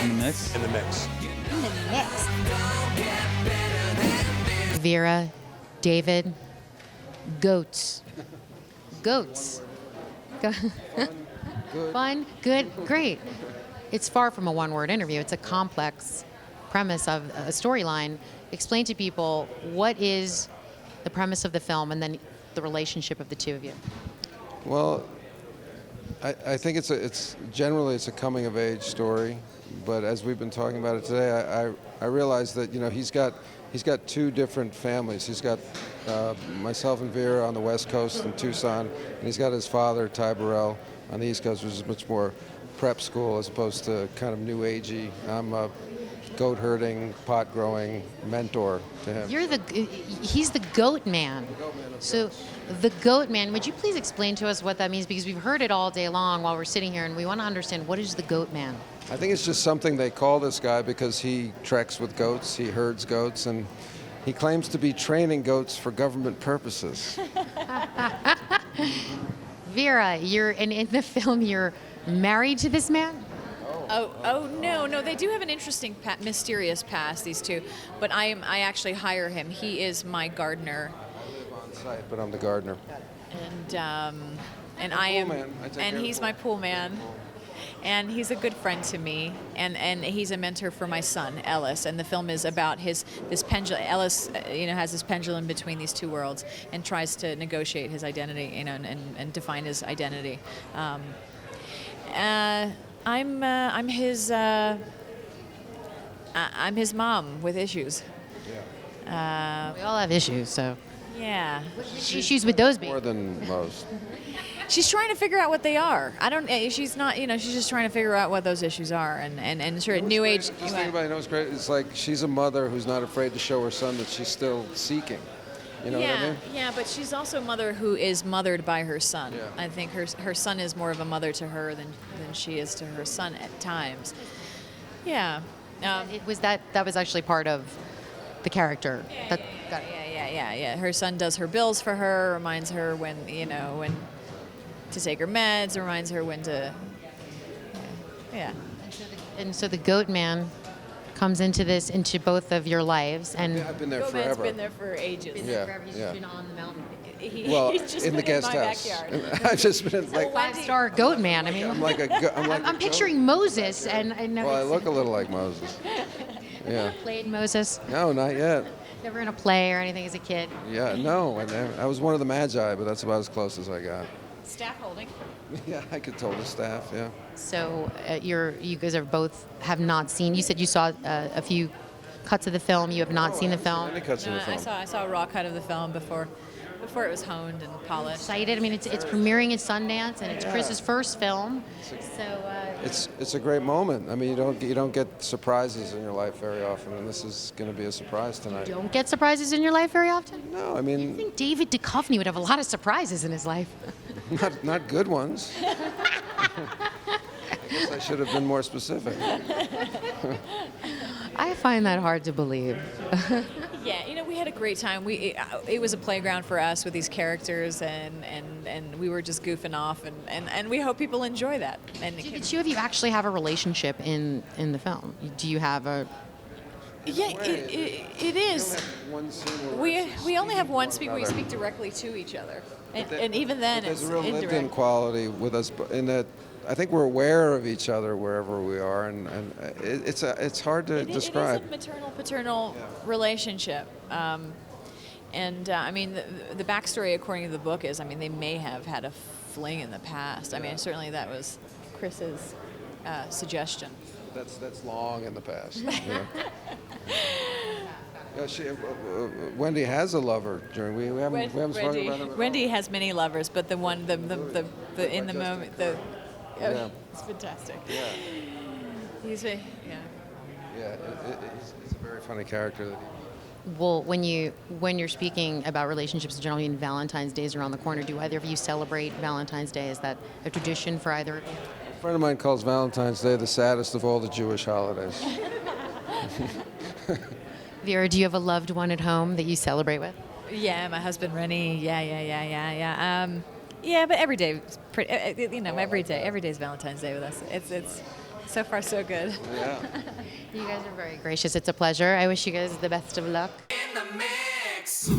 in the mix. in the mix. In the mix. Vera, David, goats. Goats. Fun, good, great. It's far from a one-word interview. It's a complex premise of a storyline. Explain to people what is the premise of the film and then the relationship of the two of you. Well, I think it's generally a coming of age story, but as we've been talking about it today, I realized that he's got two different families. He's got myself and Vera on the West Coast in Tucson, and he's got his father Ty Burrell on the East Coast, which is much more prep school as opposed to kind of new agey. I'm a goat herding, pot growing mentor to him. He's the goat man. So the goat man, would you please explain to us what that means? Because we've heard it all day long while we're sitting here and we want to understand, what is the goat man? I think it's just something they call this guy because he treks with goats, he herds goats, and he claims to be training goats for government purposes. Vera, in the film, you're married to this man? Oh no, they do have an interesting, mysterious past, these two. But I actually hire him. He is my gardener. I live on site, but I'm the gardener. And I am, and he's my pool man. And he's a good friend to me, and he's a mentor for my son Ellis. And the film is about this pendulum. Ellis, has this pendulum between these two worlds, and tries to negotiate his identity, and define his identity. I'm his mom with issues. Yeah. We all have issues, so. Yeah. Issues with those be? More than most. She's trying to figure out what they are. She's not, she's just trying to figure out what those issues are. And sure, new age. Just think about it, what's great? It's like she's a mother who's not afraid to show her son that she's still seeking. You know what I mean? Yeah, but she's also a mother who is mothered by her son. Yeah. I think her son is more of a mother to her than she is to her son at times. Yeah. That was actually part of the character. Got it. Yeah. Her son does her bills for her, reminds her when to take her meds, reminds her when to. Yeah. And so the goat man comes into both of your lives, and I've been there Goat Man's forever. been there for ages. Yeah. He's just been on the mountain. Well, He's just in the been guest my house. backyard. I've just been like. Five-star goat man. I mean, I'm picturing Moses, and Well, I look a little like Moses. Yeah. Played Moses. No, not yet. Never in a play or anything as a kid. Yeah, no. I was one of the Magi, but that's about as close as I got. Staff holding. Yeah, I could tell the staff. Yeah. So you guys have not seen. You said you saw a few cuts of the film. You have not seen the film. Any cuts of the film? I saw a raw cut of the film before it was honed and polished. Excited. I mean, it's premiering at Sundance, and it's Chris's first film. It's a great moment. I mean, you don't get surprises in your life very often, and this is going to be a surprise tonight. Don't get surprises in your life very often. No, I I mean, think David Duchovny would have a lot of surprises in his life. not good ones. I guess I should have been more specific. I find that hard to believe. Yeah, we had a great time. It was a playground for us with these characters, and we were just goofing off, and we hope people enjoy that. And Do the two of you actually have a relationship in the film? Do you have a? Yeah, it is. We only have one scene where we speak directly to each other, and even then There's it's a real lived-in indirect. quality with us in that I think we're aware of each other wherever we are, and it's hard to describe. It is a maternal-paternal relationship. I mean, the backstory, according to the book, is, I mean, they may have had a fling in the past. I mean, certainly that was Chris's suggestion. That's long in the past. Yeah. Yeah, Wendy has a lover. We haven't spoken about him. Wendy has many lovers, but the one, the in the moment, Yeah. it's fantastic. Yeah. He's a He's a very funny character. Well, when you're speaking about relationships in general, I mean, Valentine's Day is around the corner. Do either of you celebrate Valentine's Day? Is that a tradition for either of you? A friend of mine calls Valentine's Day the saddest of all the Jewish holidays. Vera, do you have a loved one at home that you celebrate with? Yeah, my husband Rennie. Yeah, but every day, every day is Valentine's Day with us. So far, so good. Yeah. You guys are very gracious. It's a pleasure. I wish you guys the best of luck. In the mix.